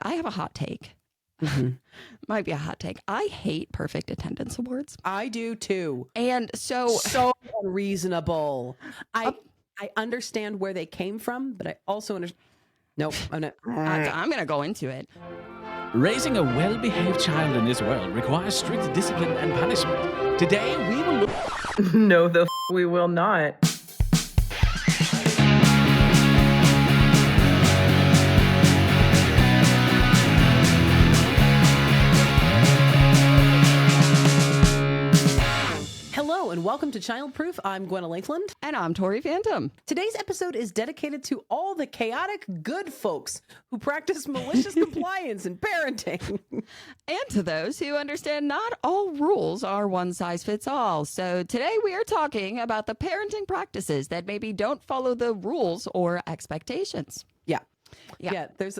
I have a hot take. Might be a hot take. I hate perfect attendance awards. I do too. And so unreasonable. I understand where they came from, but I also understand. Nope. I'm going to go into it. Raising a well-behaved child in this world requires strict discipline and punishment. Today, we will look... No, we will not. Hello and welcome to Childproof. I'm Gwenna Lakeland. And I'm Tori Phantom. Today's episode is dedicated to all the chaotic good folks who practice malicious compliance in parenting. And to those who understand not all rules are one size fits all. So today we are talking about the parenting practices that maybe don't follow the rules or expectations. Yeah.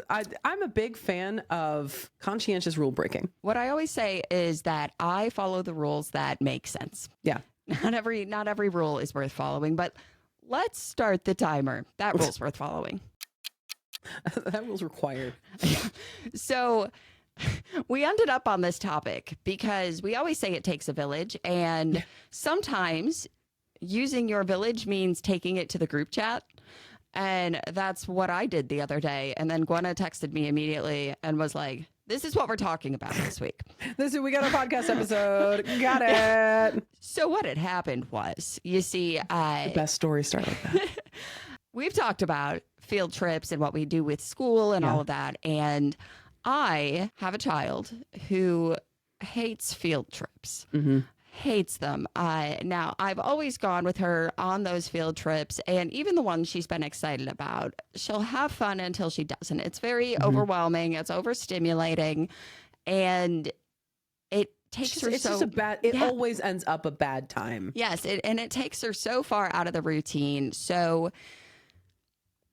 I'm a big fan of conscientious rule breaking. What I always say is that I follow the rules that make sense. Yeah. Not every rule is worth following, but let's start the timer. That rule's worth following. That rule's required. So we ended up on this topic because we always say it takes a village, and sometimes using your village means taking it to the group chat. And that's what I did the other day. And then Gwenna texted me immediately and was like, this is what we're talking about this week. We got a podcast episode. Got it. So what had happened was, you see, the best stories start like that. We've talked about field trips and what we do with school and all of that. And I have a child who hates field trips. Mm-hmm. Hates them. Now, I've always gone with her on those field trips, and even the ones she's been excited about, she'll have fun until she doesn't. It's very overwhelming. It's overstimulating, and it takes her so... It always ends up a bad time. Yes, and it takes her so far out of the routine. So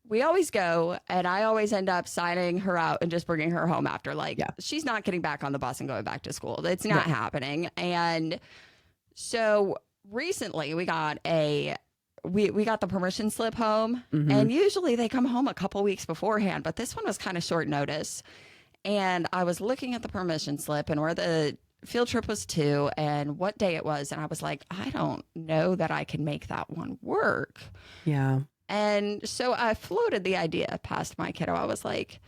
we always go, and I always end up signing her out and just bringing her home after. She's not getting back on the bus and going back to school. It's not happening. And so recently we got we got the permission slip home, and usually they come home a couple weeks beforehand, but this one was kind of short notice. And I was looking at the permission slip and where the field trip was to and what day it was, and I was like, I don't know that I can make that one work. Yeah. And so I floated the idea past my kiddo. I was like,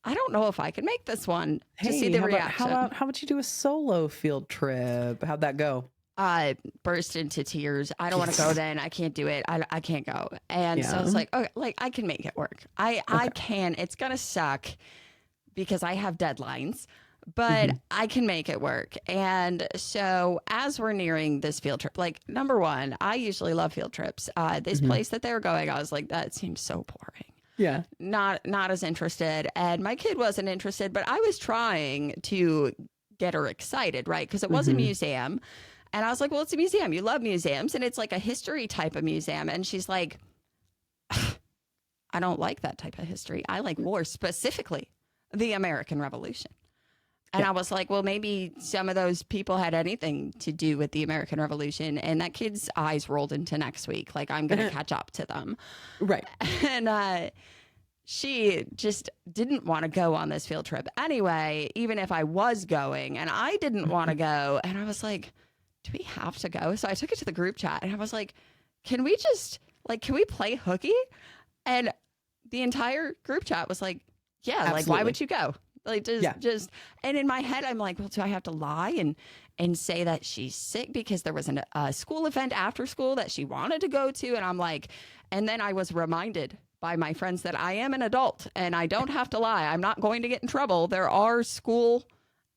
I don't know if I can make this one to see the reaction. How about you do a solo field trip? How'd that go? I burst into tears. I don't want to go then. I can't do it. I can't go. And so I was like, okay, I can make it work. I can. It's going to suck because I have deadlines, but I can make it work. And so as we're nearing this field trip, number one, I usually love field trips. This place that they were going, I was like, that seems so boring. Yeah. Not as interested. And my kid wasn't interested, but I was trying to get her excited, right? Because it was a museum. And I was like, well, it's a museum. You love museums. And it's like a history type of museum. And she's like, I don't like that type of history. I like war, specifically the American Revolution. And I was like, well, maybe some of those people had anything to do with the American Revolution. And that kid's eyes rolled into next week. I'm going to catch up to them. Right. And she just didn't want to go on this field trip anyway, even if I was going. And I didn't want to go. And I was like, do we have to go? So I took it to the group chat and I was like, can we play hooky? And the entire group chat was like, yeah, absolutely. Why would you go? Just, and in my head, I'm like, well, do I have to lie and say that she's sick because there was a school event after school that she wanted to go to? And I'm like, and then I was reminded by my friends that I am an adult and I don't have to lie. I'm not going to get in trouble. There are school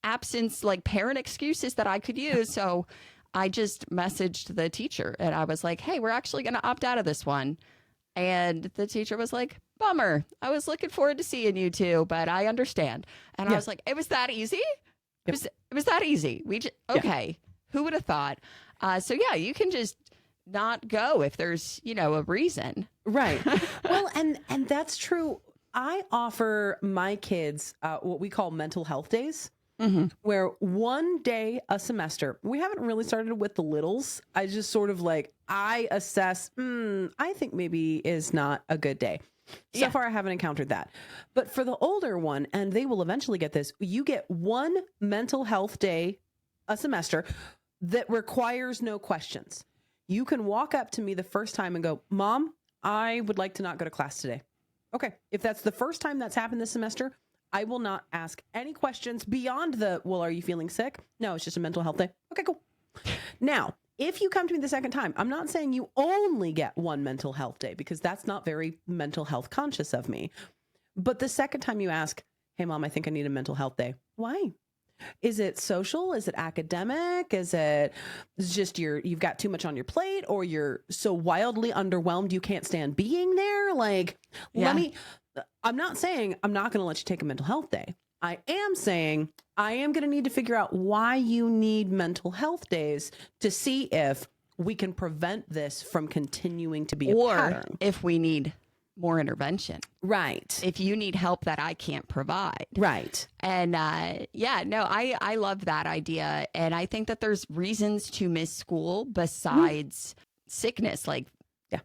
absence, parent excuses that I could use. So I just messaged the teacher and I was like, hey, we're actually going to opt out of this one. And the teacher was like, bummer. I was looking forward to seeing you too, but I understand. And I was like, it was that easy? Yep. It was that easy. Okay. Who would have thought? So yeah, you can just not go if there's, a reason. Right. Well, and that's true. I offer my kids what we call mental health days. Where one day a semester, we haven't really started with the littles. I just sort of I assess, I think maybe is not a good day. So far, I haven't encountered that. But for the older one, and they will eventually get this, you get one mental health day a semester that requires no questions. You can walk up to me the first time and go, Mom, I would like to not go to class today. Okay. If that's the first time that's happened this semester, I will not ask any questions beyond well, are you feeling sick? No, it's just a mental health day. Okay, cool. Now, if you come to me the second time, I'm not saying you only get one mental health day because that's not very mental health conscious of me. But the second time you ask, hey, Mom, I think I need a mental health day. Why? Is it social? Is it academic? Is it just you've got too much on your plate, or you're so wildly underwhelmed you can't stand being there? I'm not saying I'm not going to let you take a mental health day. I am saying I am going to need to figure out why you need mental health days to see if we can prevent this from continuing to be a pattern. Or if we need more intervention. Right. If you need help that I can't provide. Right. And I love that idea. And I think that there's reasons to miss school besides sickness, like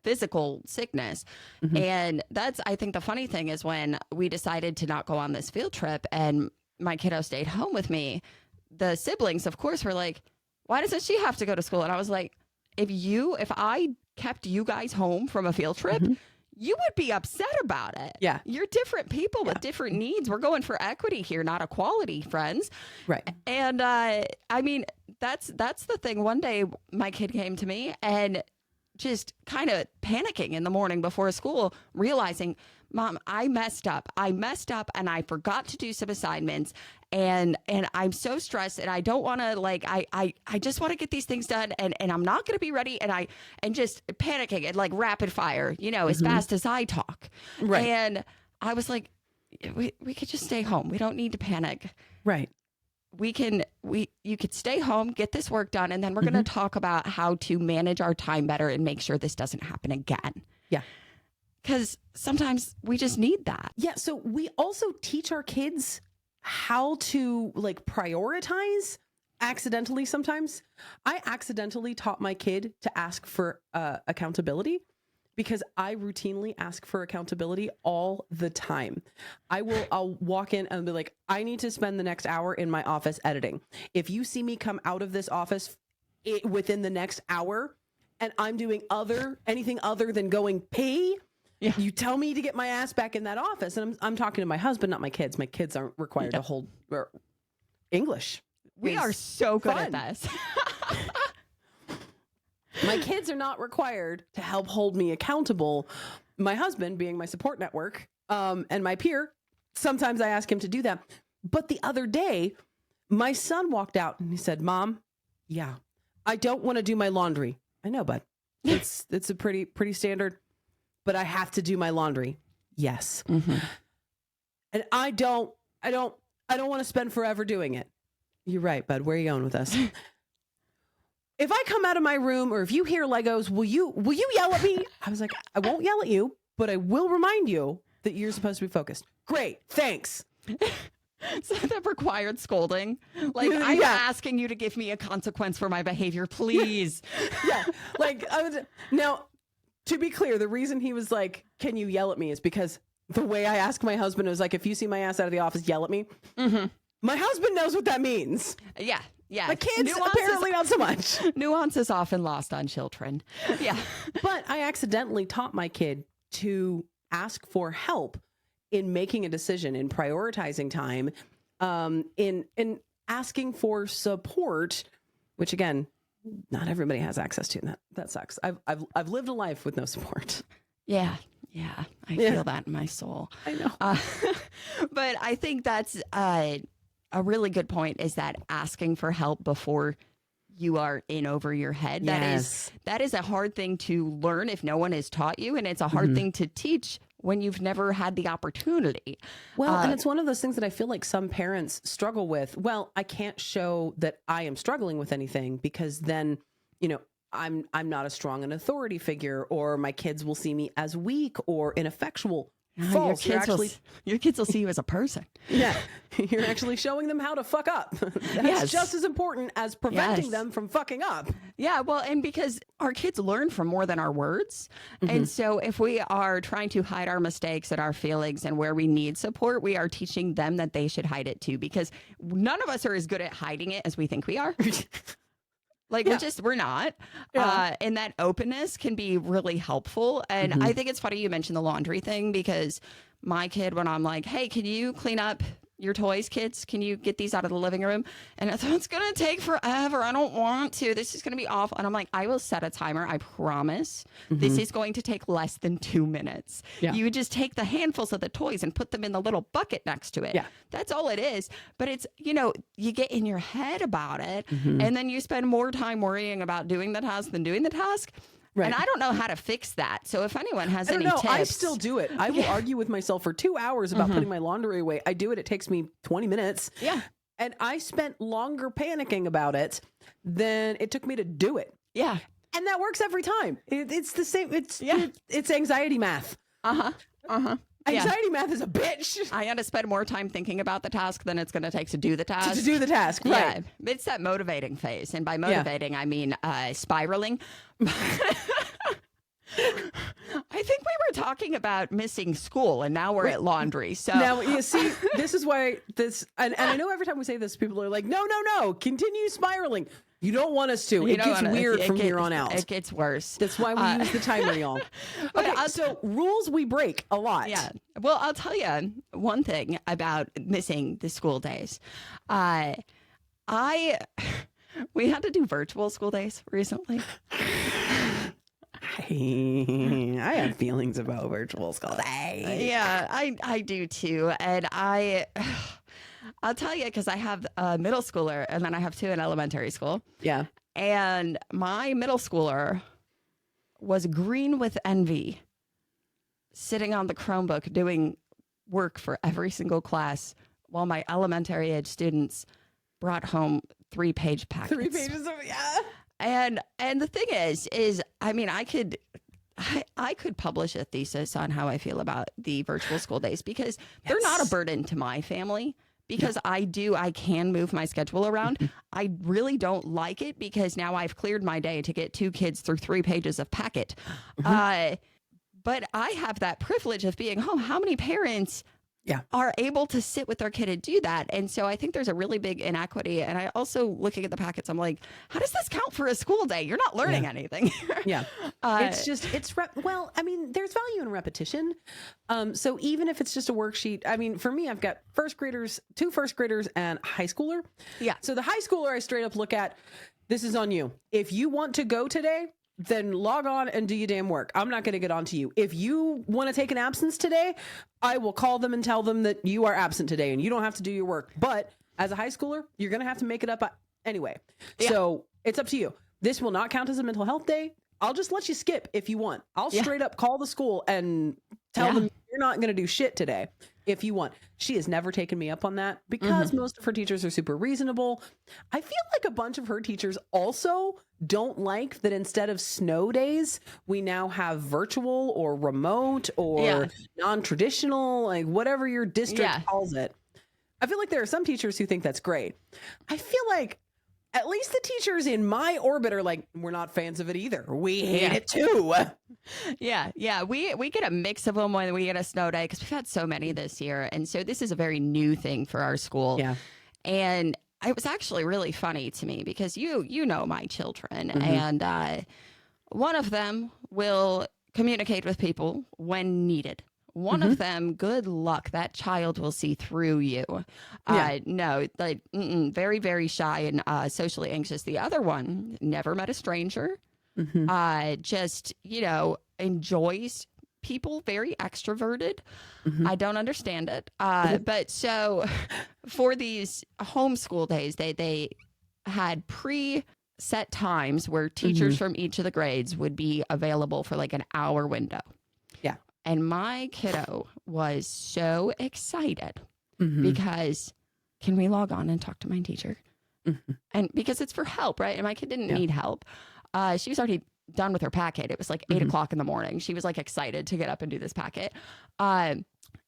physical sickness. Mm-hmm. And I think the funny thing is when we decided to not go on this field trip and my kiddo stayed home with me, the siblings, of course, were like, why doesn't she have to go to school? And I was like, if I kept you guys home from a field trip, you would be upset about it. Yeah. You're different people with different needs. We're going for equity here, not equality, friends. Right. And that's the thing. One day my kid came to me and just kind of panicking in the morning before school, realizing, Mom, I messed up and I forgot to do some assignments and I'm so stressed and I don't want to I just want to get these things done and I'm not going to be ready and just panicking and like rapid fire, as fast as I talk. Right. And I was like, we could just stay home. We don't need to panic. Right. You could stay home, get this work done, and then we're going to talk about how to manage our time better and make sure this doesn't happen again. Yeah. Because sometimes we just need that. Yeah. So we also teach our kids how to prioritize accidentally sometimes. I accidentally taught my kid to ask for accountability because I routinely ask for accountability all the time. I'll walk in and be like, I need to spend the next hour in my office editing. If you see me come out of this office within the next hour and I'm doing anything other than going pee, you tell me to get my ass back in that office. And I'm talking to my husband, not my kids. My kids aren't required to hold English. We are so good at this. My kids are not required to help hold me accountable. My husband, being my support network, and my peer, sometimes I ask him to do that. But the other day, my son walked out and he said, Mom, I don't want to do my laundry. I know, bud. It's a pretty standard, but I have to do my laundry. Yes. Mm-hmm. And I don't want to spend forever doing it. You're right, bud. Where are you going with us? If I come out of my room or if you hear Legos, will you yell at me? I was like, I won't yell at you, but I will remind you that you're supposed to be focused. Great. Thanks. So that required scolding. I'm asking you to give me a consequence for my behavior, please. Yeah. Now, to be clear, the reason he was like, can you yell at me is because the way I ask my husband is like, if you see my ass out of the office, yell at me. Mm-hmm. My husband knows what that means. Yeah. Yeah. The kids apparently not so much. Nuance is often lost on children. Yeah. But I accidentally taught my kid to ask for help in making a decision, in prioritizing time, in asking for support, which again, not everybody has access to. And that sucks. I've lived a life with no support. Yeah. Yeah. I feel that in my soul. I know. But I think that's a really good point, is that asking for help before you are in over your head. Yes. That is a hard thing to learn if no one has taught you. And it's a hard thing to teach when you've never had the opportunity. Well, and it's one of those things that I feel like some parents struggle with. Well, I can't show that I am struggling with anything because then, I'm not a strong an authority figure, or my kids will see me as weak or ineffectual. False. Your kids will see you as a person. Yeah. You're actually showing them how to fuck up. That's just as important as preventing them from fucking up. Yeah, well, and because our kids learn from more than our words. And so if we are trying to hide our mistakes and our feelings and where we need support, we are teaching them that they should hide it too, because none of us are as good at hiding it as we think we are. Like, we're not. Yeah. And that openness can be really helpful. And I think it's funny you mentioned the laundry thing, because my kid, when I'm like, hey, can you clean up your toys, kids? Can you get these out of the living room? And I thought, it's going to take forever. I don't want to. This is going to be awful. And I'm like, I will set a timer. I promise. This is going to take less than 2 minutes. Yeah. You just take the handfuls of the toys and put them in the little bucket next to it. Yeah. That's all it is. But it's, you get in your head about it, and then you spend more time worrying about doing the task than doing the task. Right. And I don't know how to fix that. So if anyone has any tips. I still do it. I will argue with myself for 2 hours about putting my laundry away. I do it. It takes me 20 minutes. Yeah. And I spent longer panicking about it than it took me to do it. Yeah. And that works every time. It's the same. It's anxiety math. Anxiety math is a bitch. I got to spend more time thinking about the task than it's going to take to do the task. To do the task, right. Yeah, it's that motivating phase. And by motivating, I mean spiraling. I think we were talking about missing school, and now we're at laundry. So now you see, this is why this, and I know every time we say this, people are like, no, continue spiraling. You don't want us to. It gets weird from here on out. It gets worse. That's why we use the timer, y'all. Okay, so rules we break a lot. Yeah. Well, I'll tell you one thing about missing the school days. We had to do virtual school days recently. I have feelings about virtual school days. Yeah, I do too. And I'll tell you, because I have a middle schooler and then I have two in elementary school. Yeah. And my middle schooler was green with envy, sitting on the Chromebook doing work for every single class, while my elementary age students brought home 3-page packets. 3 pages of, yeah. And the thing is I mean, I could publish a thesis on how I feel about the virtual school days, because they're not a burden to my family, because I can move my schedule around. I really don't like it, because now I've cleared my day to get 2 kids through 3 pages of packet. But I have that privilege of being home. How many parents are able to sit with their kid and do that? And so I think there's a really big inequity. And I also, looking at the packets, I'm like, how does this count for a school day? You're not learning anything. Well, I mean, there's value in repetition. So even if it's just a worksheet, I mean, for me, I've got 2 first graders and a high schooler. Yeah. So the high schooler, I straight up look at, this is on you. If you want to go today, then log on and do your damn work. I'm not going to get on to you. If you want to take an absence today, I will call them and tell them that you are absent today and you don't have to do your work. But as a high schooler, you're going to have to make it up anyway. Yeah. So it's up to you. This will not count as a mental health day. I'll just let you skip if you want. I'll straight up call the school and tell them you're not going to do shit today if you want. She has never taken me up on that, because most of her teachers are super reasonable. I feel like a bunch of her teachers also don't like that instead of snow days, we now have virtual or remote or non-traditional, like whatever your district calls it. I feel like there are some teachers who think that's great. I feel like at least the teachers in my orbit are like, we're not fans of it either. We hate it too. Yeah. We get a mix of them when we get a snow day, because we've had so many this year. And so this is a very new thing for our school. Yeah. And it was actually really funny to me, because you know my children, and one of them will communicate with people when needed. One of them, good luck, that child will see through you. No, like very, very shy and socially anxious. The other one never met a stranger. Just, enjoys people, very extroverted. I don't understand it. But so for these homeschool days, they had set times where teachers from each of the grades would be available for like an hour window. Yeah. And my kiddo was so excited because, can we log on and talk to my teacher? And because it's for help, right? And my kid didn't need help. She was already done with her packet. It was like 8 o'clock in the morning. She was like excited to get up and do this packet.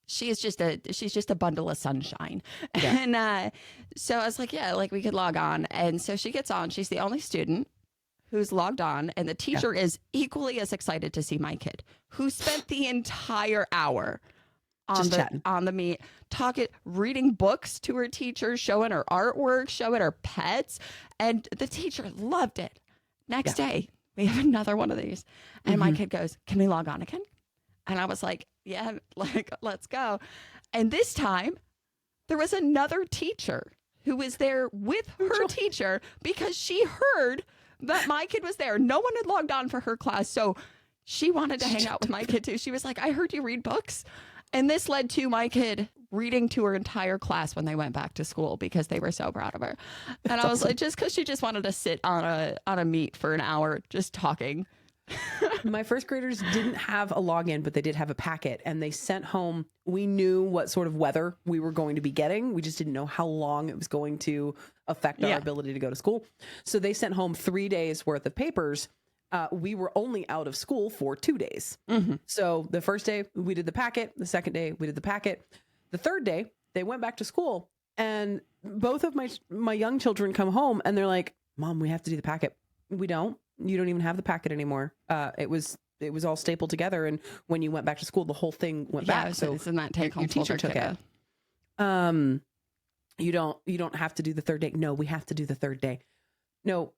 She's just a bundle of sunshine. Yeah. And so I was like, yeah, like we could log on. And so she gets on. She's the only student who's logged on, and the teacher is equally as excited to see my kid, who spent the entire hour on the meet, reading books to her teacher, showing her artwork, showing her pets, and the teacher loved it. Next day, we have another one of these, and my kid goes, "Can we log on again?" And I was like, "Yeah, like let's go." And this time, there was another teacher who was there with her teacher because she heard that my kid was there. No one had logged on for her class, so she wanted to hang out with my kid too. She was like, "I heard you read books." And this led to my kid reading to her entire class when they went back to school because they were so proud of her. And I was like, just because she just wanted to sit on a meet for an hour just talking. My first graders didn't have a login, but they did have a packet, and they sent home. We knew what sort of weather we were going to be getting. We just didn't know how long it was going to affect our ability to go to school. So they sent home 3 days worth of papers. We were only out of school for 2 days. So the first day we did the packet. The second day we did the packet. The third day they went back to school, and both of my young children come home and they're like, "Mom, we have to do the packet." We don't. You don't even have the packet anymore. It was all stapled together, and when you went back to school, the whole thing went back. So isn't that take home your teacher took it. You don't have to do the third day. No, we have to do the third day. No,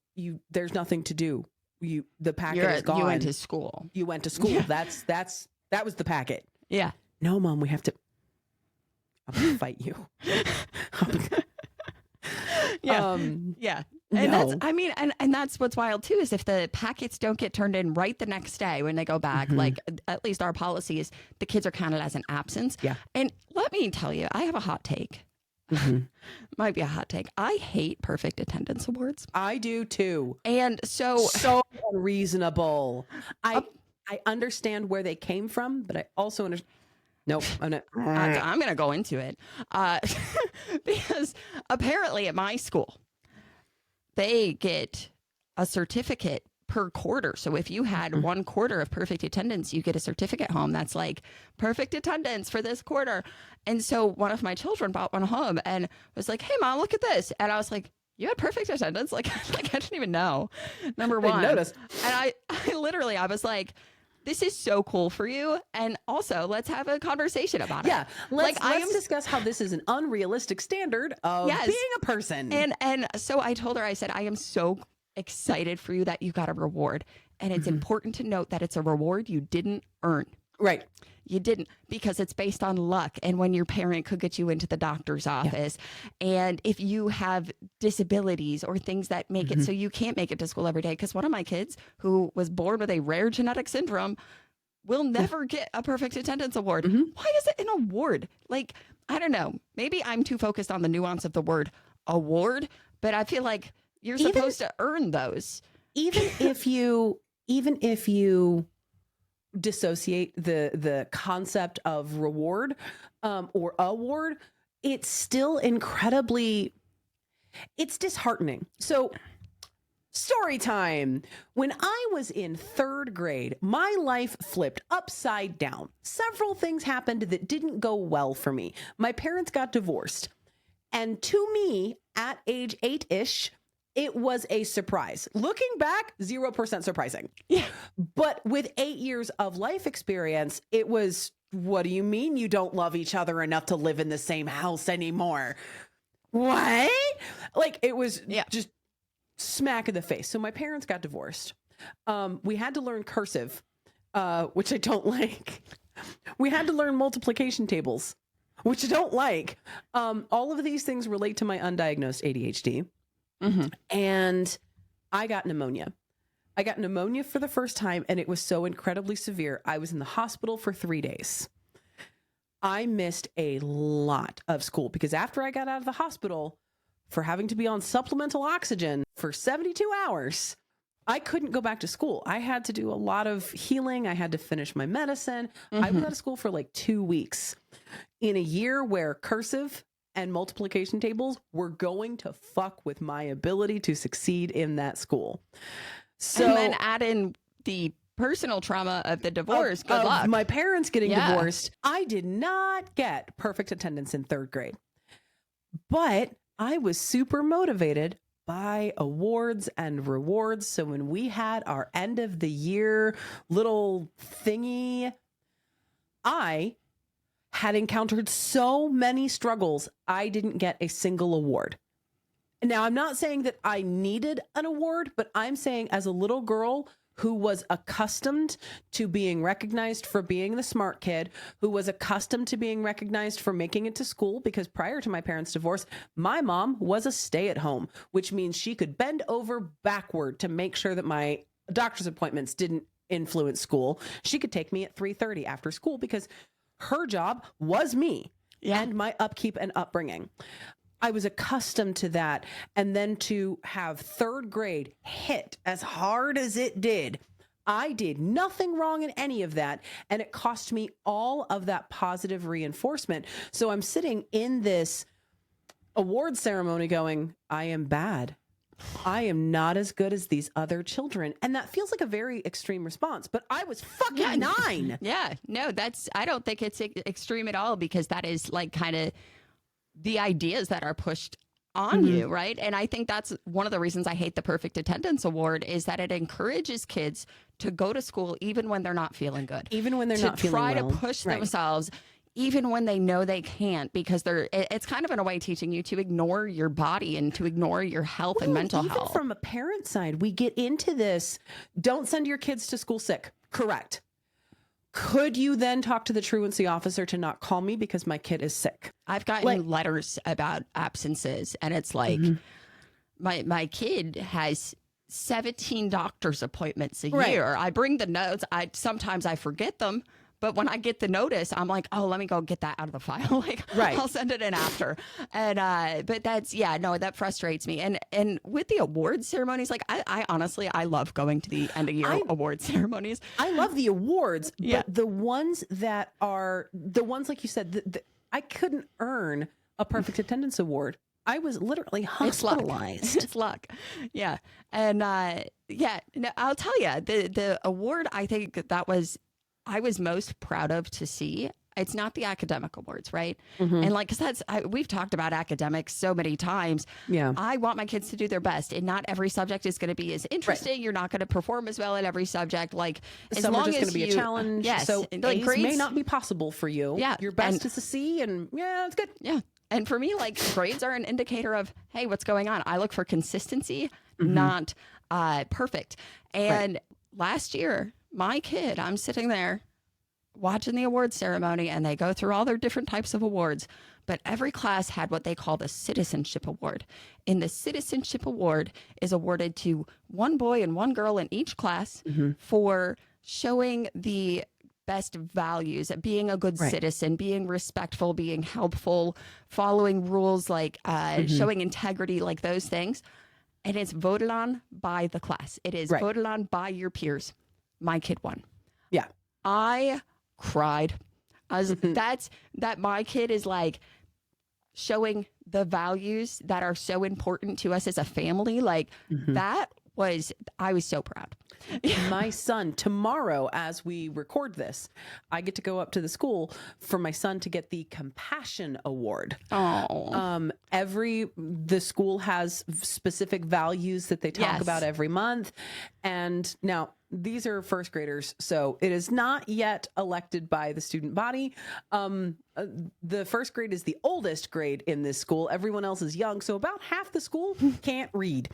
there's nothing to do. The packet is gone. You went to school. You went to school. Yeah. That was the packet. Yeah. No, Mom, we have to. I'm gonna fight you. Yeah. And no. and that's what's wild too, is if the packets don't get turned in right the next day when they go back, like at least our policy is the kids are counted as an absence. Yeah. And let me tell you, I have a hot take. Might be a hot take. I hate perfect attendance awards. I do too. And so unreasonable. I understand where they came from, but I also understand. Nope, I'm not. I'm going to go into it because apparently at my school, they get a certificate per quarter. So if you had 1 quarter of perfect attendance, you get a certificate home that's like perfect attendance for this quarter. And so one of my children brought one home and was like, "Hey, Mom, look at this." And I was like, "You had perfect attendance?" Like I didn't even know. Number one. I noticed. And I was like, "This is so cool for you. And also, let's have a conversation about it." Yeah. Let's discuss how this is an unrealistic standard of being a person. And so I told her, I said, "I am so excited for you that you got a reward. And it's important to note that it's a reward you didn't earn." Right. You didn't, because it's based on luck and when your parent could get you into the doctor's office. And if you have disabilities or things that make it so you can't make it to school every day. Because one of my kids who was born with a rare genetic syndrome will never get a perfect attendance award. Why is it an award? Like, I don't know. Maybe I'm too focused on the nuance of the word award, but I feel like you're supposed to earn those. Even if you dissociate the concept of reward or award, it's still it's disheartening. So story time. When I was in 3rd grade, my life flipped upside down. Several things happened that didn't go well for me. My parents got divorced, and to me at age 8-ish, it was a surprise. Looking back, 0% surprising. Yeah. But with 8 years of life experience, it was, what do you mean you don't love each other enough to live in the same house anymore? What? Like, it was just smack in the face. So my parents got divorced. We had to learn cursive, which I don't like. We had to learn multiplication tables, which I don't like. All of these things relate to my undiagnosed ADHD. And I got pneumonia. I got pneumonia for the first time, and it was so incredibly severe. I was in the hospital for 3 days. I missed a lot of school because after I got out of the hospital for having to be on supplemental oxygen for 72 hours, I couldn't go back to school. I had to do a lot of healing. I had to finish my medicine. I was out of school for like 2 weeks in a year where cursive and multiplication tables were going to fuck with my ability to succeed in that school. So, and then add in the personal trauma of the divorce, good of luck. my parents getting divorced, I did not get perfect attendance in 3rd grade. But I was super motivated by awards and rewards. So when we had our end of the year little thingy, I had encountered so many struggles, I didn't get a single award. Now, I'm not saying that I needed an award, but I'm saying as a little girl who was accustomed to being recognized for being the smart kid, who was accustomed to being recognized for making it to school, because prior to my parents' divorce, my mom was a stay-at-home, which means she could bend over backward to make sure that my doctor's appointments didn't influence school. She could take me at 3:30 after school because her job was me and my upkeep and upbringing. I was accustomed to that. And then to have 3rd grade hit as hard as it did, I did nothing wrong in any of that. And it cost me all of that positive reinforcement. So I'm sitting in this award ceremony going, I am bad. I am not as good as these other children. And that feels like a very extreme response, but I was fucking 9. Yeah, no, I don't think it's extreme at all, because that is like kind of the ideas that are pushed on you, right? And I think that's one of the reasons I hate the Perfect Attendance Award, is that it encourages kids to go to school even when they're not feeling good. Even when they're not feeling well. To try to push themselves even when they know they can't, because it's kind of in a way teaching you to ignore your body and to ignore your health and mental health. From a parent side, we get into this, don't send your kids to school sick. Correct. Could you then talk to the truancy officer to not call me because my kid is sick? I've gotten letters about absences, and it's like, my kid has 17 doctor's appointments a year. I bring the notes. Sometimes I forget them, but when I get the notice, I'm like, oh, let me go get that out of the file. I'll send it in after. And but that frustrates me. And with the award ceremonies, I honestly, I love going to the end of year award ceremonies. I love the awards, but the ones that are like you said, I couldn't earn a perfect attendance award. I was literally hospitalized. It's luck. Yeah. And I'll tell you, the award, I think I was most proud of to see. It's not the academic awards, right? And because we've talked about academics so many times. Yeah. I want my kids to do their best, and not every subject is going to be as interesting. Right. You're not going to perform as well at every subject. As some long are just as going to be a challenge. Yes. So A's grades may not be possible for you. Yeah. Your best is a C, and it's good. Yeah. And for me, grades are an indicator of, hey, what's going on? I look for consistency, not perfect. And last year, my kid, I'm sitting there watching the award ceremony, and they go through all their different types of awards, but every class had what they call the Citizenship Award. And the Citizenship Award is awarded to one boy and one girl in each class for showing the best values, being a good citizen, being respectful, being helpful, following rules, showing integrity, those things. And it's voted on by the class. It is voted on by your peers. My kid won. Yeah. I cried. That my kid is showing the values that are so important to us as a family. I was so proud. My son, tomorrow, as we record this, I get to go up to the school for my son to get the Compassion Award. Oh. The school has specific values that they talk about every month. And now these are first graders, so it is not yet elected by the student body. The first grade is the oldest grade in this school. Everyone else is young, so about half the school can't read.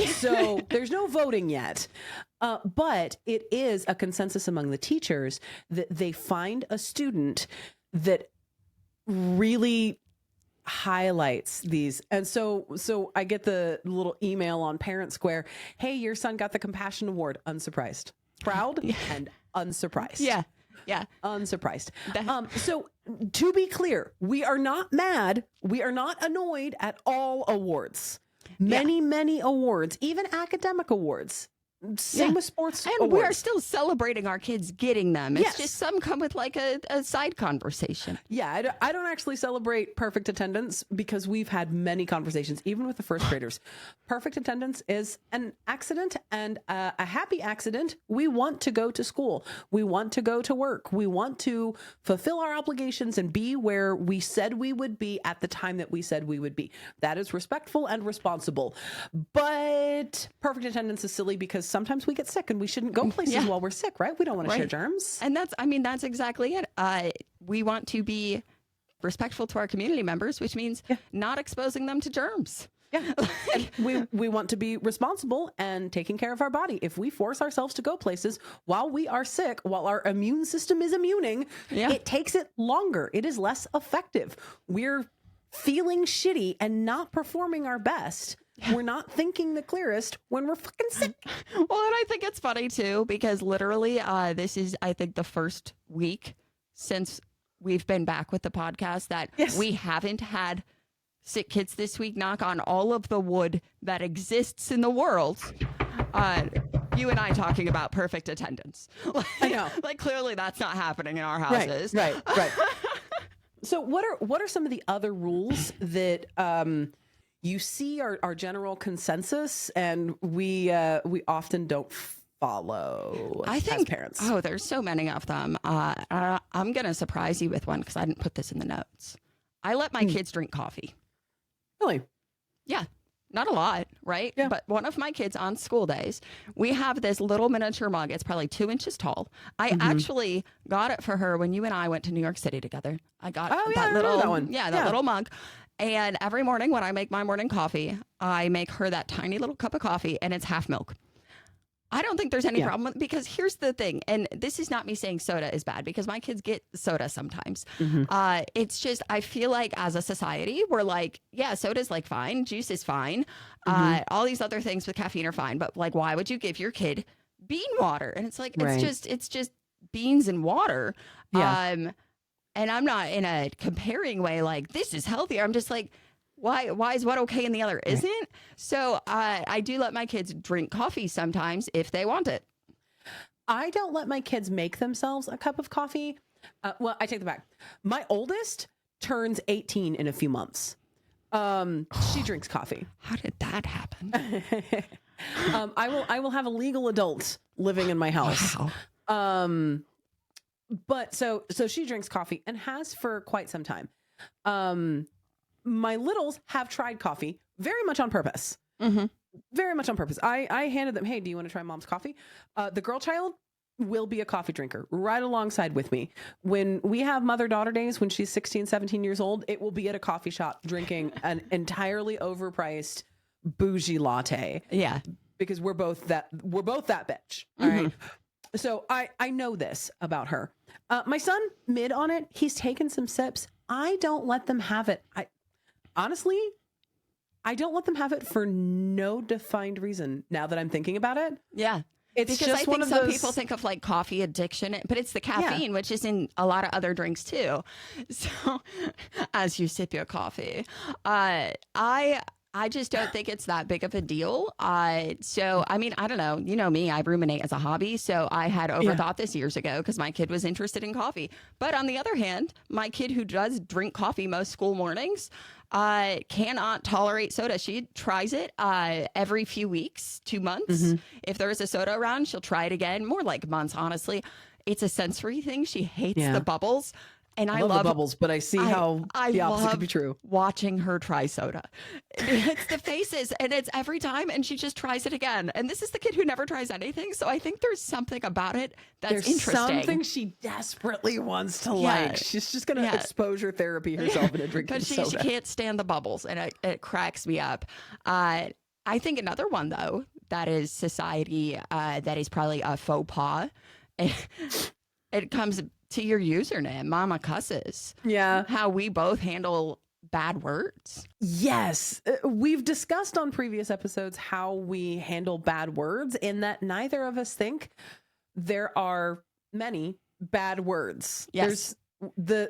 So there's no voting yet. But it is a consensus among the teachers that they find a student that really highlights these. And so I get the little email on Parent Square, hey, your son got the Compassion Award. Unsurprised. Proud and unsurprised. Yeah. Yeah. Unsurprised. So to be clear, we are not mad. We are not annoyed at all awards. Many awards, even academic awards, Same with sports and awards. we are still celebrating our kids getting them. It's Yes. just some come with like a side conversation. Yeah, I don't actually celebrate perfect attendance because we've had many conversations, even with the first graders. Perfect attendance is an accident, and a happy accident. We want to go to school. We want to go to work. We want to fulfill our obligations and be where we said we would be at the time that we said we would be. That is respectful and responsible. But perfect attendance is silly because sometimes we get sick and we shouldn't go places while we're sick, right? We don't want to share germs. And that's exactly it. We want to be respectful to our community members, which means not exposing them to germs. Yeah. And we want to be responsible and taking care of our body. If we force ourselves to go places while we are sick, while our immune system is immuning, it takes it longer. It is less effective. We're feeling shitty and not performing our best. We're not thinking the clearest when we're fucking sick. Well, and I think it's funny too, because literally this is, I think, the first week since we've been back with the podcast that we haven't had sick kids this week. Knock on all of the wood that exists in the world. You and I talking about perfect attendance. I know. Like clearly that's not happening in our houses. Right. So what are some of the other rules that you see our general consensus and we often don't follow I think, as parents? Oh, there's so many of them. I'm going to surprise you with one because I didn't put this in the notes. I let my kids drink coffee. Really? Yeah. Not a lot, right? Yeah. But one of my kids on school days, we have this little miniature mug. It's probably 2 inches tall. I actually got it for her when you and I went to New York City together. I got that little, that one. that little mug. And every morning when I make my morning coffee, I make her that tiny little cup of coffee and it's half milk. I don't think there's any problem with, because here's the thing, and this is not me saying soda is bad because my kids get soda sometimes. It's just, I feel like as a society, we're like, yeah, soda's like fine, juice is fine. All these other things with caffeine are fine, but like, why would you give your kid bean water? And it's like, it's just beans and water. And I'm not in a comparing way like this is healthier. I'm just like, why is what okay and the other isn't? So I do let my kids drink coffee sometimes if they want it. I don't let my kids make themselves a cup of coffee. Well, I take that back. My oldest turns 18 in a few months. She drinks coffee. How did that happen? I will have a legal adult living in my house. Wow. But so she drinks coffee and has for quite some time. My littles have tried coffee very much on purpose. Very much on purpose. I handed them, hey, do you want to try mom's coffee? The girl child will be a coffee drinker right alongside with me. When we have mother-daughter days, when she's 16, 17 years old, it will be at a coffee shop drinking an entirely overpriced bougie latte. Yeah. Because we're both that bitch. All right. So I know this about her. My son, mid on it, he's taken some sips. I don't let them have it. Honestly, I don't let them have it for no defined reason now that I'm thinking about it. Yeah. It's because just I think one of some those... people think of like coffee addiction, but it's the caffeine, which is in a lot of other drinks too. So as you sip your coffee, I just don't think it's that big of a deal. So, I mean, I don't know. You know me, I ruminate as a hobby. So I had overthought this years ago because my kid was interested in coffee. But on the other hand, my kid who does drink coffee most school mornings cannot tolerate soda. She tries it every few weeks, 2 months. If there is a soda around, she'll try it again. More like months, honestly. It's a sensory thing. She hates the bubbles. And I love the bubbles, but I see how the opposite could be true. Watching her try soda. It's the faces, and it's every time, and she just tries it again. And this is the kid who never tries anything, so I think there's something about it that's interesting. Something she desperately wants to like. She's just going to exposure therapy herself into drinking soda. She can't stand the bubbles, and it cracks me up. I think another one, though, that is society, that is probably a faux pas. It comes to your username, Mama Cusses. Yeah. How we both handle bad words. Yes. We've discussed on previous episodes how we handle bad words, in that neither of us think there are many bad words. Yes.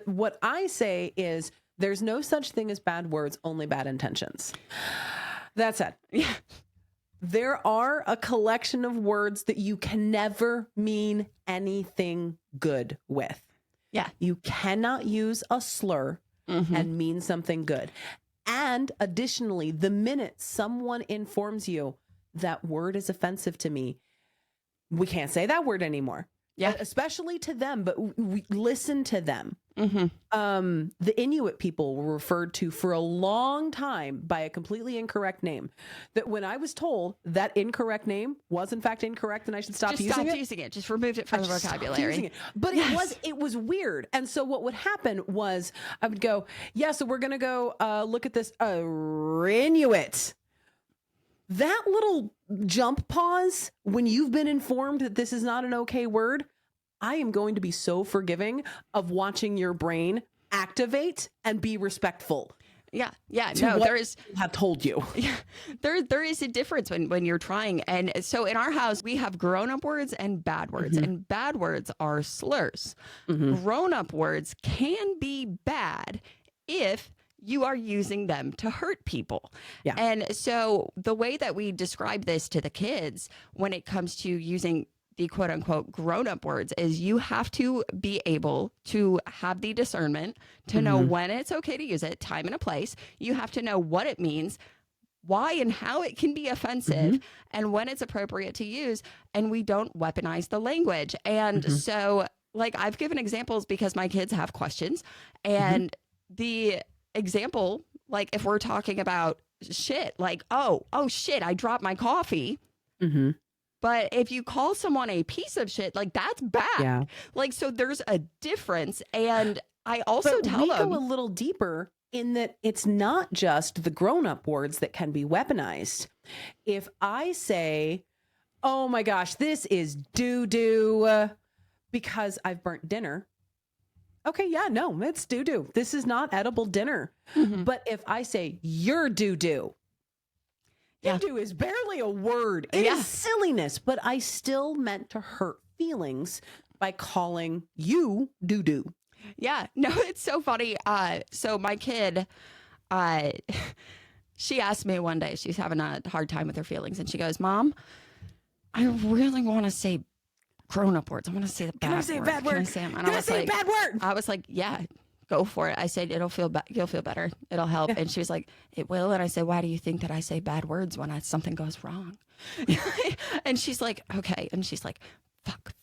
What I say is there's no such thing as bad words, only bad intentions. That said. Yeah. There are a collection of words that you can never mean anything good with. Yeah. You cannot use a slur and mean something good. And additionally, the minute someone informs you that word is offensive to me, we can't say that word anymore. Yeah. Especially to them, but we listen to them. The Inuit people were referred to for a long time by a completely incorrect name. That when I was told that incorrect name was in fact incorrect and I should stop using it. Just removed it from the vocabulary. But it was weird. And so what would happen was I would go, yeah, so we're going to go look at this Inuit. That little jump pause when you've been informed that this is not an okay word, I am going to be so forgiving of watching your brain activate and be respectful. Yeah. No, there is. Have told you. Yeah, there is a difference when you're trying. And so in our house, we have grown-up words and bad words, and bad words are slurs. Grown-up words can be bad if you are using them to hurt people. Yeah. And so the way that we describe this to the kids when it comes to using the quote unquote grown-up words is you have to be able to have the discernment to know when it's okay to use it, time and a place. You have to know what it means, why and how it can be offensive, and when it's appropriate to use. And we don't weaponize the language. And so like I've given examples because my kids have questions, and the example, like if we're talking about shit, like, oh shit, I dropped my coffee. But if you call someone a piece of shit, like that's bad. Yeah. Like, so there's a difference. And I also tell them. Go a little deeper in that it's not just the grown-up words that can be weaponized. If I say, oh my gosh, this is doo-doo because I've burnt dinner. Okay, yeah, no, it's doo-doo. This is not edible dinner. But if I say, you're doo-doo, doo-doo is barely a word. It is silliness, but I still meant to hurt feelings by calling you doo-doo. Yeah, no, it's so funny. So my kid, she asked me one day, she's having a hard time with her feelings, and she goes, Mom, I really want to say grown-up words. I want to say the bad word. Can I say a bad word? Can I say them? And Can I say a bad word? I was like, yeah, go for it. I said, you'll feel better. It'll help. And she was like, it will. And I said, why do you think that I say bad words when something goes wrong? And she's like, okay. And she's like, fuck.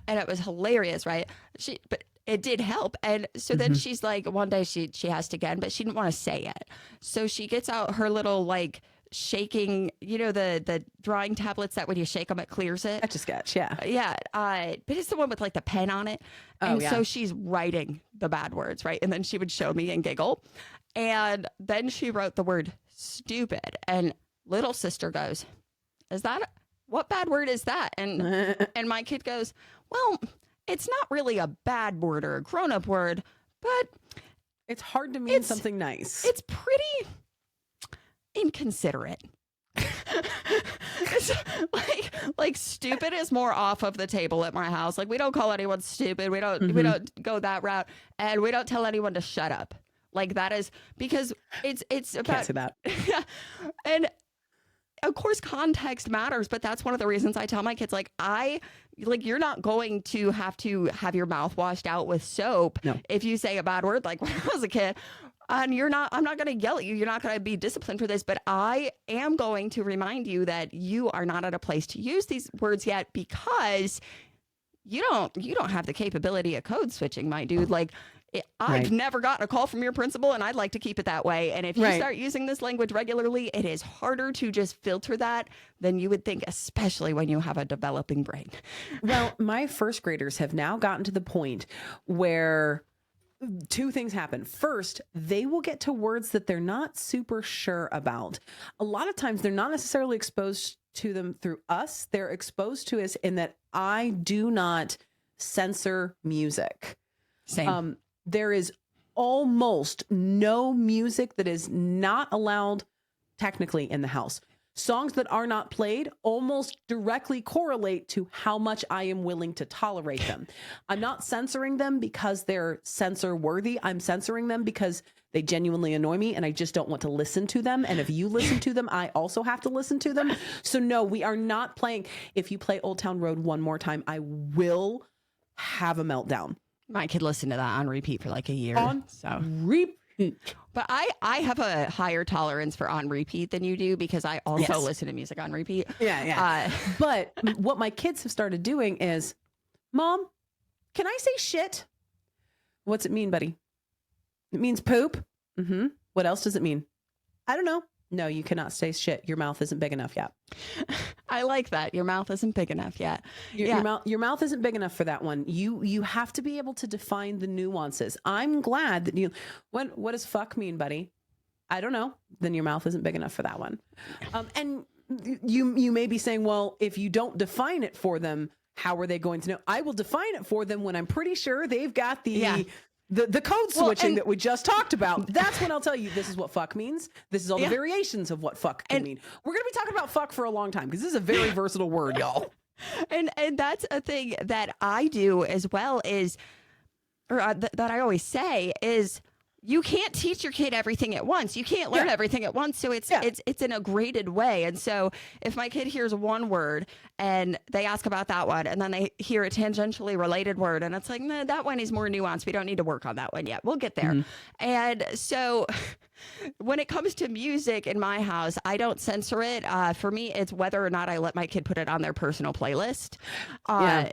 And it was hilarious, right? But it did help. And so then she's like, one day she asked again, but she didn't want to say it. So she gets out her little like shaking, you know, the drawing tablets that when you shake them, it clears it. Etch a sketch, yeah. Yeah. But it's the one with like the pen on it. And so she's writing the bad words, right? And then she would show me and giggle. And then she wrote the word stupid. And little sister goes, what bad word is that? And my kid goes, well, it's not really a bad word or a grown-up word, but it's hard to mean something nice. It's pretty inconsiderate. like stupid is more off of the table at my house. Like we don't call anyone stupid. We don't go that route, and we don't tell anyone to shut up. Like that is because it's about. Can't say that. Yeah, and of course context matters, but that's one of the reasons I tell my kids you're not going to have your mouth washed out with soap if you say a bad word. Like when I was a kid. And I'm not going to yell at you. You're not going to be disciplined for this, but I am going to remind you that you are not at a place to use these words yet because you don't have the capability of code switching, my dude. Like I've never gotten a call from your principal and I'd like to keep it that way. And if you start using this language regularly, it is harder to just filter that than you would think, especially when you have a developing brain. Well, my first graders have now gotten to the point where two things happen. First, they will get to words that they're not super sure about. A lot of times they're not necessarily exposed to them through us. They're exposed to us in that I do not censor music. Same. There is almost no music that is not allowed technically in the house. songs that are not played almost directly correlate to how much I am willing to tolerate them. I'm not censoring them because they're censor worthy. I'm censoring them because they genuinely annoy me and I just don't want to listen to them. And if you listen to them, I also have to listen to them. So no, we are not playing. If you play Old Town Road one more time, I will have a meltdown. My kid listened to that on repeat for like a year. Repeat. But I have a higher tolerance for on repeat than you do because I also Yes. listen to music on repeat. Yeah. But what my kids have started doing is, Mom, can I say shit? What's it mean, buddy? It means poop. Mm-hmm. What else does it mean? I don't know. No, you cannot say shit. Your mouth isn't big enough yet. I like that. Your mouth isn't big enough yet. Your mouth isn't big enough for that one. You have to be able to define the nuances. I'm glad that what does fuck mean, buddy? I don't know. Then your mouth isn't big enough for that one. And you may be saying, well, if you don't define it for them, how are they going to know? I will define it for them when I'm pretty sure they've got the code switching that we just talked about. That's when I'll tell you this is what fuck means. This is all the variations of what fuck can mean. We're going to be talking about fuck for a long time because this is a very versatile word, y'all. And that's a thing that I do as well is, that I always say is, you can't teach your kid everything at once. You can't learn everything at once. So it's in a graded way. And so if my kid hears one word and they ask about that one, and then they hear a tangentially related word, and it's like, nah, that one is more nuanced. We don't need to work on that one yet. We'll get there. Mm-hmm. And so when it comes to music in my house, I don't censor it. For me, it's whether or not I let my kid put it on their personal playlist.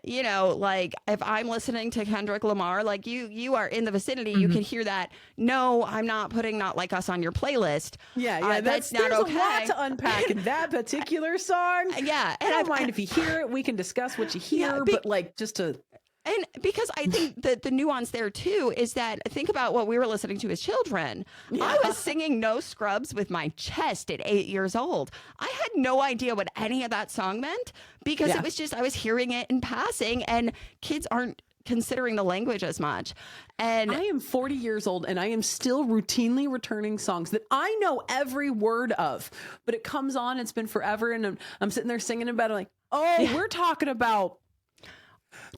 You know, like if I'm listening to Kendrick Lamar, like you are in the vicinity, you can hear that. No, I'm not putting Not Like Us on your playlist. That's not okay. There's a lot to unpack in that particular song. Yeah. And I don't mind if you hear it. We can discuss what you hear, but like just to... And because I think that the nuance there too is that think about what we were listening to as children. Yeah. I was singing No Scrubs with my chest at 8 years old. I had no idea what any of that song meant because it was just, I was hearing it in passing, and kids aren't considering the language as much. And I am 40 years old and I am still routinely returning songs that I know every word of, but it comes on, it's been forever, and I'm sitting there singing about it like, we're talking about...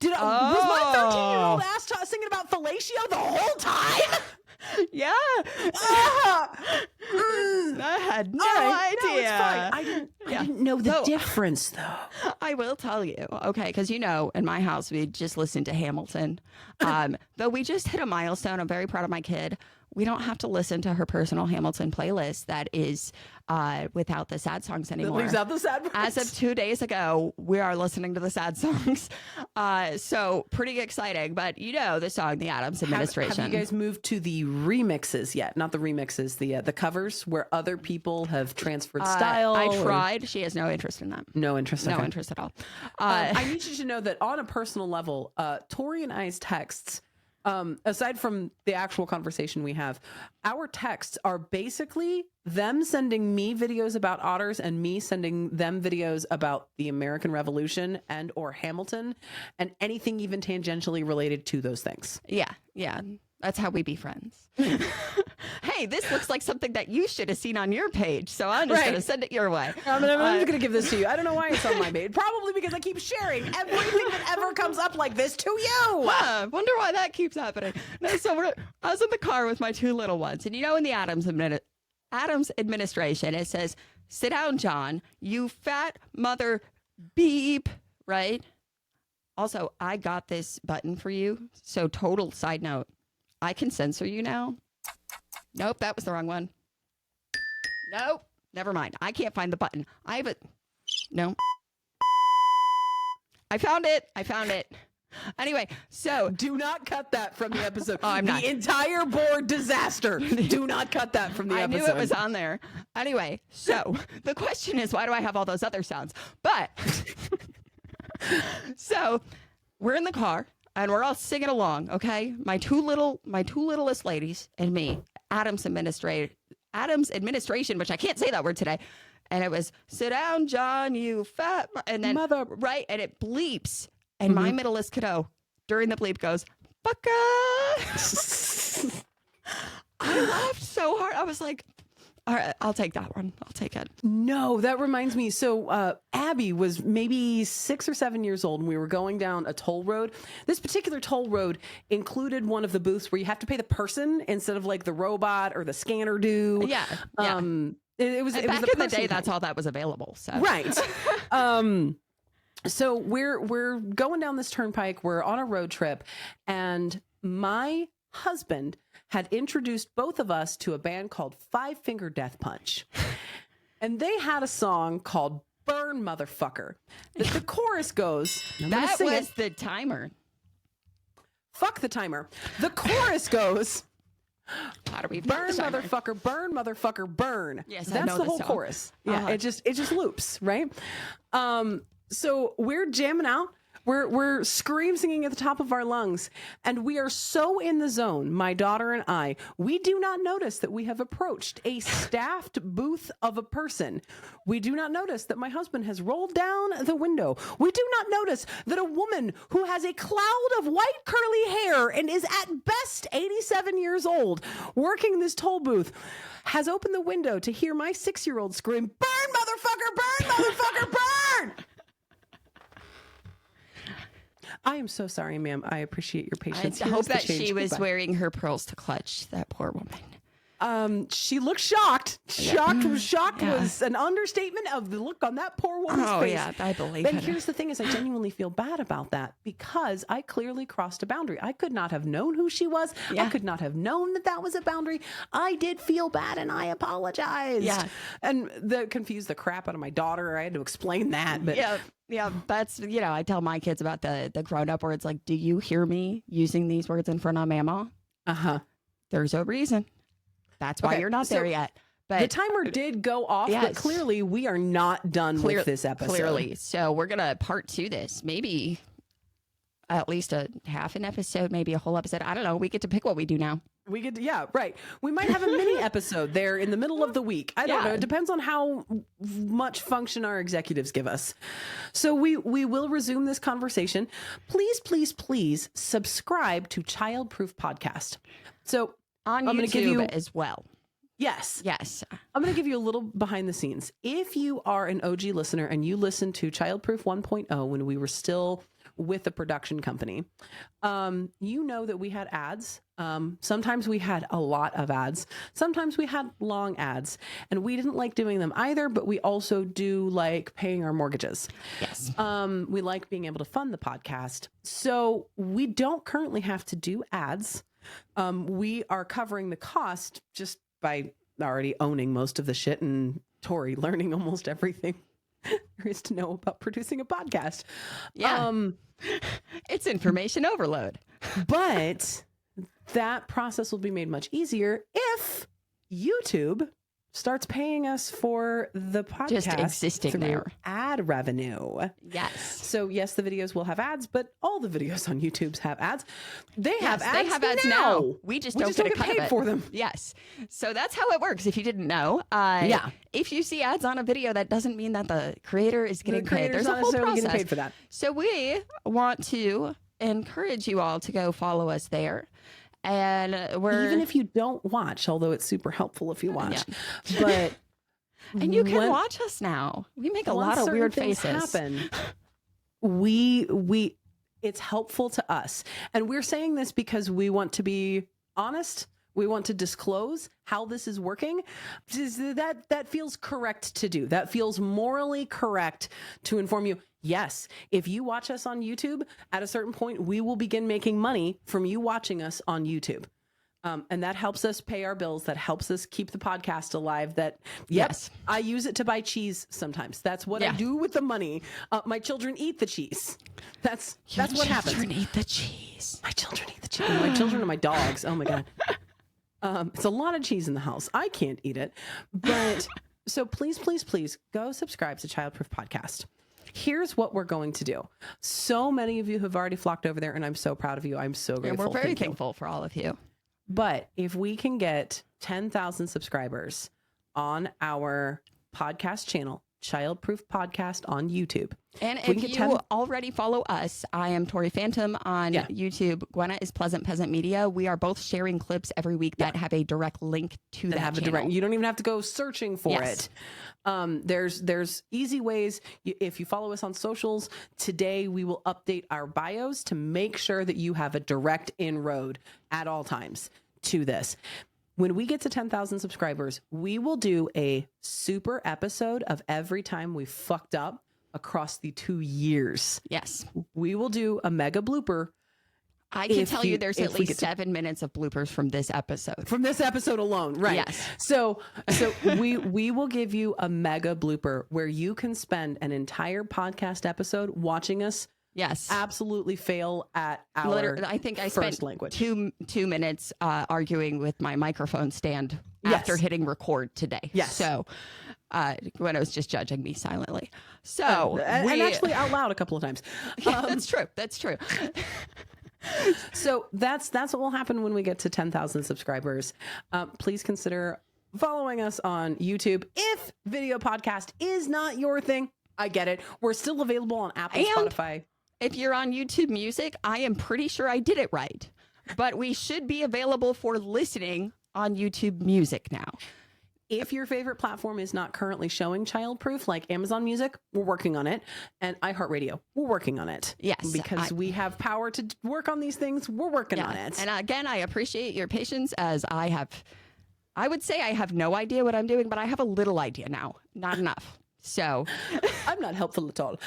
was my 13-year-old ass singing about fellatio the whole time? Yeah. I had no idea. No, it's fine. I didn't know the difference, though. I will tell you, okay, because in my house, we just listened to Hamilton. Though we just hit a milestone. I'm very proud of my kid. We don't have to listen to her personal Hamilton playlist that is without the sad songs anymore. That leaves out the sad parts. As of 2 days ago, we are listening to the sad songs. So pretty exciting. But the song, The Addams Administration. Have you guys moved to the remixes yet? Not the remixes, the covers where other people have transferred style? I tried. She has no interest in that. No interest. No interest at all. I need you to know that on a personal level, Tori and I's texts, aside from the actual conversation we have, our texts are basically them sending me videos about otters and me sending them videos about the American Revolution and or Hamilton and anything even tangentially related to those things. Yeah. That's how we be friends. Hey, this looks like something that you should have seen on your page, so I'm just going to send it your way. I'm just going to give this to you. I don't know why it's on my page. Probably because I keep sharing everything that ever comes up like this to you. Wonder why that keeps happening. No, so I was in the car with my two little ones, and in the Addams administration, it says, "Sit down, John, you fat mother beep," right? Also, I got this button for you. So total side note, I can censor you now. Nope, that was the wrong one. Nope, never mind. I can't find the button. No. I found it. Anyway, so do not cut that from the episode. I'm not. The entire board disaster. Do not cut that from the episode. I knew it was on there. Anyway, so the question is, why do I have all those other sounds? But so we're in the car and we're all singing along. Okay, my two littlest ladies and me. Addams administration, which I can't say that word today. And it was, "Sit down, John, you fat," and then mother, right, and it bleeps. And my middleest kiddo, during the bleep, goes, "Bucka." I laughed so hard. I was like, All right, I'll take that one. I'll take it. No, that reminds me. So Abby was maybe 6 or 7 years old, and we were going down a toll road. This particular toll road included one of the booths where you have to pay the person instead of like the robot or the scanner do. Yeah. It was back the in the day. person That's all that was available. So right. So we're going down this turnpike. We're on a road trip, and my husband had introduced both of us to a band called Five Finger Death Punch. And they had a song called Burn Motherfucker. The chorus goes, that was the timer. Fuck the timer. The chorus goes, how do we burn motherfucker, burn motherfucker, burn. Yes, that's the whole song. chorus. Yeah, it just loops, right? So we're jamming out. We're scream singing at the top of our lungs, and we are so in the zone, my daughter and I, we do not notice that we have approached a staffed booth of a person. We do not notice that my husband has rolled down the window. We do not notice that a woman who has a cloud of white curly hair and is at best 87 years old working this toll booth has opened the window to hear my 6-year-old scream, burn motherfucker, burn motherfucker, burn! I am so sorry, ma'am. I appreciate your patience. I hope that she was wearing her pearls to clutch, that poor woman. She looked shocked. Shocked was an understatement of the look on that poor woman's face. Oh, yeah, I believe it. And here's the thing is I genuinely feel bad about that because I clearly crossed a boundary. I could not have known who she was. Yeah. I could not have known that was a boundary. I did feel bad and I apologized. Yeah. And that confused the crap out of my daughter. I had to explain that. But yeah, that's, I tell my kids about the grown-up words like, do you hear me using these words in front of mama? Uh-huh. There's a reason. That's why you're not there yet. But the timer did go off, but clearly we are not done with this episode. Clearly. So we're going to part 2 this. Maybe at least a half an episode, maybe a whole episode. I don't know. We get to pick what we do now. We could, right. We might have a mini episode there in the middle of the week. I don't know. It depends on how much function our executives give us. So we will resume this conversation. Please, please, please subscribe to Childproof Podcast. So on YouTube give you, as well. Yes. I'm going to give you a little behind the scenes. If you are an OG listener and you listened to Childproof 1.0 when we were still with a production company, you know that we had ads. Sometimes we had a lot of ads. Sometimes we had long ads, and we didn't like doing them either, but we also do like paying our mortgages. Yes. We like being able to fund the podcast. So we don't currently have to do ads. We are covering the cost just by already owning most of the shit and Tori learning almost everything there is to know about producing a podcast. Yeah. It's information overload. But that process will be made much easier if YouTube starts paying us for the podcast just existing through there. Ad revenue. Yes. So yes, the videos will have ads, but all the videos on YouTube's have ads. They have ads now. We just don't get paid for them. Yes. So that's how it works. If you didn't know, if you see ads on a video, that doesn't mean that the creator is getting paid. There's a whole process. Getting paid for that. So we want to encourage you all to go follow us there. And we're even if you don't watch, although it's super helpful if you watch, but and you can watch us now. We make a lot of weird faces happen. It's helpful to us, and we're saying this because we want to be honest. We want to disclose how this is working. That feels correct to do. That feels morally correct to inform you. Yes, if you watch us on YouTube, at a certain point, we will begin making money from you watching us on YouTube. And that helps us pay our bills. That helps us keep the podcast alive. Yes, I use it to buy cheese sometimes. That's what I do with the money. My children eat the cheese. That's what happens. My children eat the cheese. My children eat the cheese. My children and my dogs. Oh my God. It's a lot of cheese in the house. I can't eat it. But so please, please, please go subscribe to Childproof Podcast. Here's what we're going to do. So many of you have already flocked over there, and I'm so proud of you. I'm so grateful. And we're very thankful for all of you. But if we can get 10,000 subscribers on our podcast channel, Childproof Podcast on YouTube. And if you already follow us, I am Tori Phantom on YouTube. Gwenna is Pleasant Peasant Media. We are both sharing clips every week that have a direct link to that channel. You don't even have to go searching for it. There's easy ways. If you follow us on socials, today we will update our bios to make sure that you have a direct inroad at all times to this. When we get to 10,000 subscribers, we will do a super episode of every time we fucked up across the 2 years. Yes. We will do a mega blooper. I can tell you there's at least 7 minutes of bloopers from this episode. From this episode alone, right? Yes. So we will give you a mega blooper where you can spend an entire podcast episode watching us. Yes, absolutely fail at our I think I first spent language. two minutes arguing with my microphone stand after hitting record today. Yes. So Gwenna was just judging me silently. So and actually out loud a couple of times. That's true. That's true. So that's what will happen when we get to 10,000 subscribers. Please consider following us on YouTube. If video podcast is not your thing, I get it. We're still available on Apple, Spotify. If you're on YouTube Music, I am pretty sure I did it right. But we should be available for listening on YouTube Music now. If your favorite platform is not currently showing Childproof, like Amazon Music, we're working on it. And iHeartRadio, we're working on it. Yes. Because we have power to work on these things. We're working on it. And again, I appreciate your patience as I would say I have no idea what I'm doing, but I have a little idea now. Not enough. So I'm not helpful at all.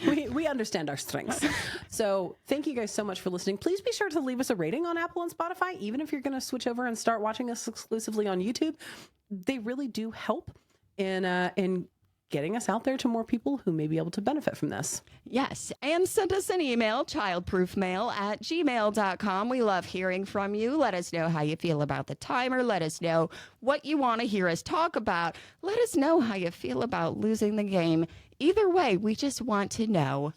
We understand our strengths. So thank you guys so much for listening. Please be sure to leave us a rating on Apple and Spotify, even if you're going to switch over and start watching us exclusively on YouTube. They really do help in getting us out there to more people who may be able to benefit from this. Yes. And send us an email, childproofmail@gmail.com. We love hearing from you. Let us know how you feel about the timer. Let us know what you want to hear us talk about. Let us know how you feel about losing the game. Either way, we just want to know.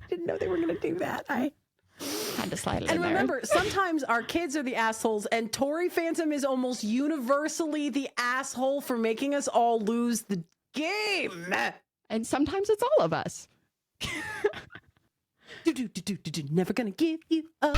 Didn't know they were going to do that. I had to slide it and in remember, sometimes our kids are the assholes, and Tori Phantom is almost universally the asshole for making us all lose the game. And sometimes it's all of us. Never gonna give you up.